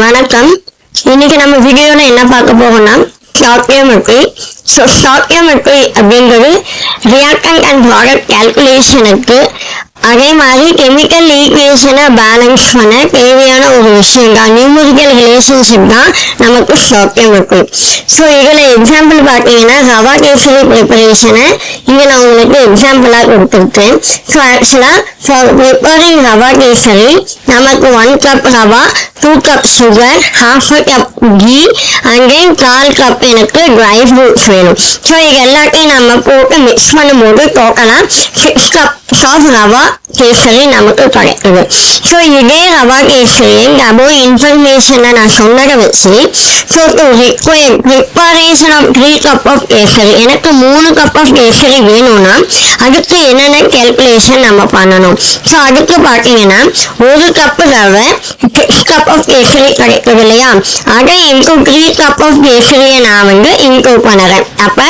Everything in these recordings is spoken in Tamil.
வணக்கம். இன்னைக்கு நம்ம வீடியோல என்ன பார்க்க போறோம்னா ஸ்டாக்கியோமெட்ரி. ஸ்டாக்கியோமெட்ரி அப்படிங்கிறது ரியாக்டன்ட் அண்ட் ப்ராடக்ட் கால்குலேஷனுக்கு அதே மாதிரி கெமிக்கல் ஈக்குவேஷனை பேலன்ஸ் பண்ண தேவையான ஒரு விஷயம் தான். நியூமரிக்கல் ரிலேஷன்ஷிப் தான் நமக்கு ஸ்டாக்கியோமெட்ரி. ஸோ இதில் எக்ஸாம்பிள் பார்த்தீங்கன்னா ரவா கேசரி ப்ரிப்பரேஷனை இங்கே நான் உங்களுக்கு எக்ஸாம்பிளாக கொடுத்துருக்கேன். ஸோ ஆக்சுவலாக ஃபார் ப்ரிப்பரிங் ரவா கேசரி நமக்கு 1 cup rava, 2 cup sugar, 1/2 cup ghee and then 1/4 cup எனக்கு ட்ரை ஃப்ரூட்ஸ் வேணும். ஸோ இது எல்லாத்தையும் நம்ம போட்டு மிக்ஸ் பண்ணும்போது டோட்டலாக 6 கப் ஆஃப் ரவா கேசரி நமக்கு கிடைக்குது. ஸோ இதே ரவா கேசரி அபோவ் இன்ஃபர்மேஷனை நான் சொன்னதை வச்சு so preparation of 3 cup of kesari எனக்கு 3 கப் ஆஃப் கேசரி வேணும்னா அதுக்கு என்னென்ன கேல்குலேஷன் நம்ம பண்ணணும். ஸோ அதுக்கு பார்த்தீங்கன்னா 1 கப் ரவை 6 கப் ஆஃப் கேசரி கிடைக்குது இல்லையா, அதை இன்டூ 3 கப் ஆஃப் கேசரியை நான் இன்க்ளூட் பண்ணுறேன். அப்போ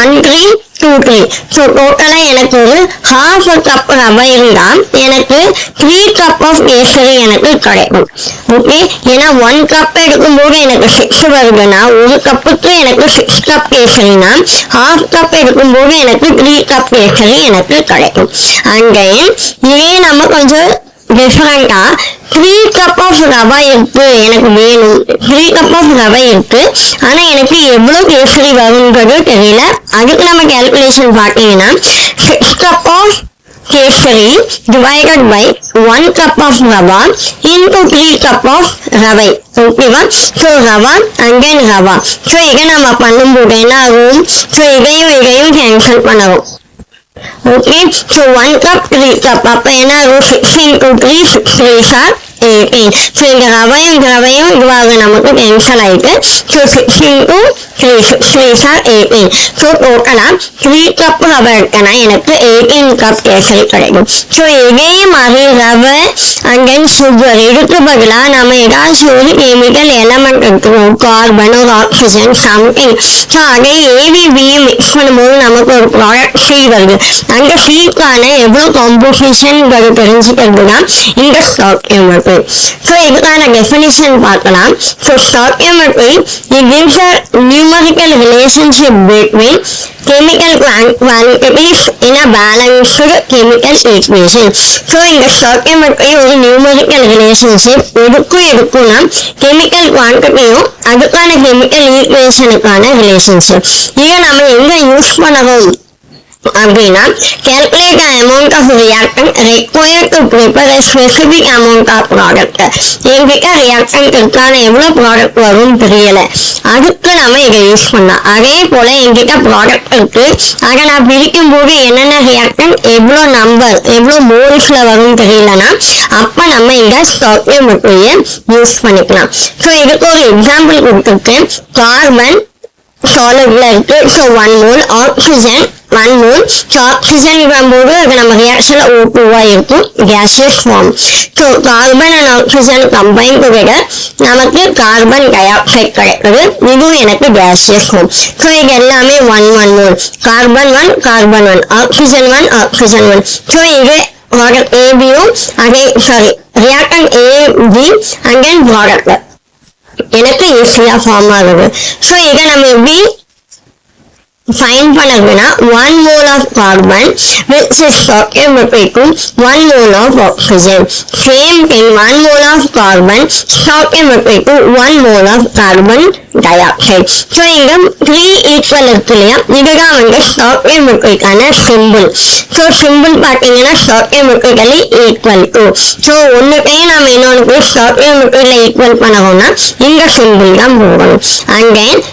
1 3 2 3. ஸோ டோட்டலாக எனக்கு ஒரு 1/2 கப் ரவை இருந்தால் எனக்கு 3 கப் ஆஃப் கேசரி எனக்கு கிடைக்கும். ஓகே, ஏன்னா 1 கப் எடுக்கும்போது எனக்கு 6 வருதுன்னா 1 கப்புக்கு எனக்கு 6 கப் கேசரினா 1/2 கப் எடுக்கும்போது எனக்கு 3 கப் கேசரி எனக்கு கிடைக்கும். அண்ட் தென் இதே நம்ம கொஞ்சம் டிஃப்ரெண்டா 3 கப் ஆஃப் ரவா இருக்கு எனக்கு வேணும், 3 கப் ஆஃப் ரவா இருக்கு ஆனா எனக்கு எவ்வளவு கேசரி வரும்ன்றது தெரியல. அதுக்கு நம்ம கால்குலேஷன் பார்த்தீங்கன்னா 6 cup of kesari divided by 1 cup of rava into 3 cup of ரவை. ஓகேவா? So rava and then rava. So இதை நம்ம பண்ணும்போது என்ன ஆகும், ஸோ இதையும் கேன்சல் பண்ணவும். ஓகே, ஸோ 1 கப் 3 கப் அப்போ என்ன ஆகும், 6 into 3 6 3s are 18. ஸோ இந்த ரவையும் இதுவாக நமக்கு கேன்சல் ஆயிட்டு so 6 into 3 6 3s are 18. So டோட்டலாக 3 கப் ரவை எடுத்தனா எனக்கு 18 கப் கேசரி கிடைக்கும். ஸோ இதே மாதிரி ரவை அண்ட் தென் சுகர் இதுக்கு பதிலாக நம்ம ஏதாச்சும் ஒரு கெமிக்கல் எலமெண்ட் எடுத்துக்கணும், கார்பன் ஒரு ஆக்சிஜன் சம்திங். ஸோ அதை ஏபிபியும் மிக்ஸ் பண்ணும்போது நமக்கு ஒரு ப்ராடக்ட் சி வருது. அந்த சீக்கான எவ்வளவு காம்போசிஷன் தெரிஞ்சுக்கிறது தான் இந்த ஸ்டாக்கியோமெட்ரி. ஸோ இதுக்கான டெஃபினிஷன் பார்க்கலாம். So stoichiometry it gives a numerical relationship between chemical quantities in a balanced chemical equation. So இந்த ஸ்டாக்கியோமெட்ரி ஒரு நியூமரிக்கல் ரிலேஷன்ஷிப் எதுக்கும்னா கெமிக்கல் குவான்டிட்டியும் அதுக்கான கெமிக்கல் ஈக்குவேஷனுக்கான ரிலேஷன்ஷிப். இதை நம்ம எங்க யூஸ் பண்ணணும் அப்படின்னா calculate the amount of reactant required to prepare a specific amount of product. என்கிட்ட reactant இருக்கான எவ்வளவு ப்ராடக்ட் வரும் தெரியல, அதுக்கு நம்ம இதை யூஸ் பண்ணலாம். அதே போல என்கிட்ட ப்ராடக்ட் இருக்கு, அதை நான் பிரிக்கும் போது என்னென்ன reactant எவ்வளவு நம்பர் எவ்வளவு மோல்ஸ்ல வரும் தெரியலன்னா அப்ப நம்ம இந்த ஸ்டாக்கியோமெட்ரியை யூஸ் பண்ணிக்கலாம். ஸோ இதுக்கு ஒரு எக்ஸாம்பிள் கொடுத்துருக்கேன். கார்பன் சாலிட்ல இருக்கு, so 1 mole, oxygen 1 mole. So oxygen வரும்போது அது நம்ம ரியாக்ஷன்ல O2 இருக்கும், gaseous form. So carbon and oxygen combine together நமக்கு கார்பன் டை ஆக்சைடு கிடைக்குது, இதுவும் எனக்கு கேசியஸ் ஃபார்ம். ஸோ இது எல்லாமே 1 1 mole, carbon 1 carbon 1, oxygen 1 oxygen 1. So இது ப்ராடக்ட் ஏபியும் அதே reactant AB and then product எனக்கு ஈஸியா ஃபார்ம் ஆகுது. ஸோ இதை நம்ம எப்படி ஃபைண்ட் பண்ணதுன்னா 1 mole of carbon which is stoichiometric to 1 mole of oxygen. Same thing, 1 mole of carbon stoichiometric to 1 mole of carbon dioxide. So இங்க 3 ஈக்குவல் இருக்கு இல்லையா, இதுதான் ஸ்டாக்கியோமெட்ரிக்கான சிம்பிள். ஸோ சிம்பிள் பார்த்தீங்கன்னா ஸ்டாக்கியோமெட்ரிக்கலி ஈக்குவல் டு. ஸோ ஒன்றுக்கையும் நம்ம இன்னொன்று ஸ்டாக்கியோமெட்ரியில் ஈக்குவல் பண்ணணும்னா இந்த சிம்பிள் தான் போகணும். அண்ட் தென்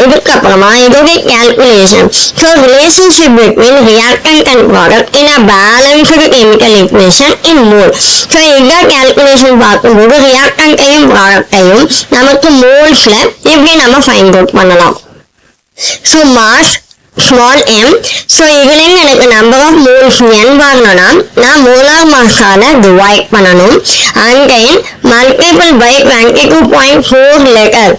இதுக்கப்புறமா இதோட calculation. So relationship between reactant and product in a balanced chemical equation in mole. So இந்த calculation பார்க்கும்போது reactant-ஐயும் product-ஐயும் நமக்கு moles-ல இப்படி நம்ம find out பண்ணலாம். So mass small m. So இதுலேருந்து எனக்கு number of moles n வாங்கணும்னா நான் molar mass-ஆல divide பண்ணணும். And then multiple by 22.4 liter.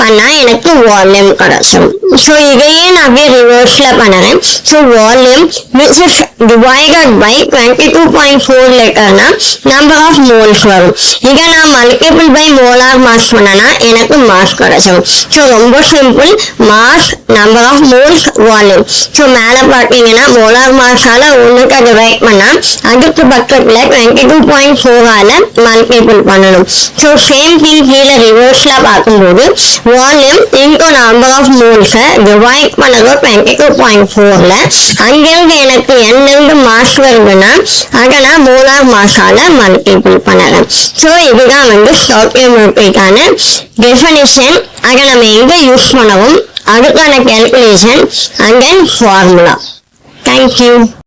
பண்ணால் எனக்கு வால்யூம் கிடைச்சிடும். ஸோ இதையே நான் அப்படியே ரிவர்ஸில் பண்ணுறேன். So volume which is divided by 22.4 லிட்டர்னா நம்பர் ஆஃப் மோல்ஸ் வரும். இதை நான் மல்டிபிள் பை மோலார் மாஸ் பண்ணனா எனக்கு மாஸ் கிடைச்சிடும். ஸோ ரொம்ப simple, mass number of moles volume. So மேலே பார்த்தீங்கன்னா மோலார் மாஸால் ஒன்றுக்கு டிவைட் பண்ணால் அடுத்த பக்கத்தில் 22.4ஆல் மல்டிபிள் பண்ணணும். ஸோ சேம் திங் கீழே ரிவர்ஸில் பார்க்கும்போது வால்யூம் இன்டூ நம்பர் ஆஃப் மோல்ஸை டிவைட் பண்ணதோ 22.4ல் அங்கிருந்து எனக்கு என்னென்று மாஸ் வருதுன்னா அதை நான் மோலார் மாஸால் மல்டிபிள் பண்ணலாம். ஸோ இதுதான் வந்து ஸ்டாய்கியோமெட்ரிக்கான டெஃபினிஷன். அதை நம்ம எங்கே யூஸ் பண்ணவும், அதுக்கான calculation and then formula. Thank you.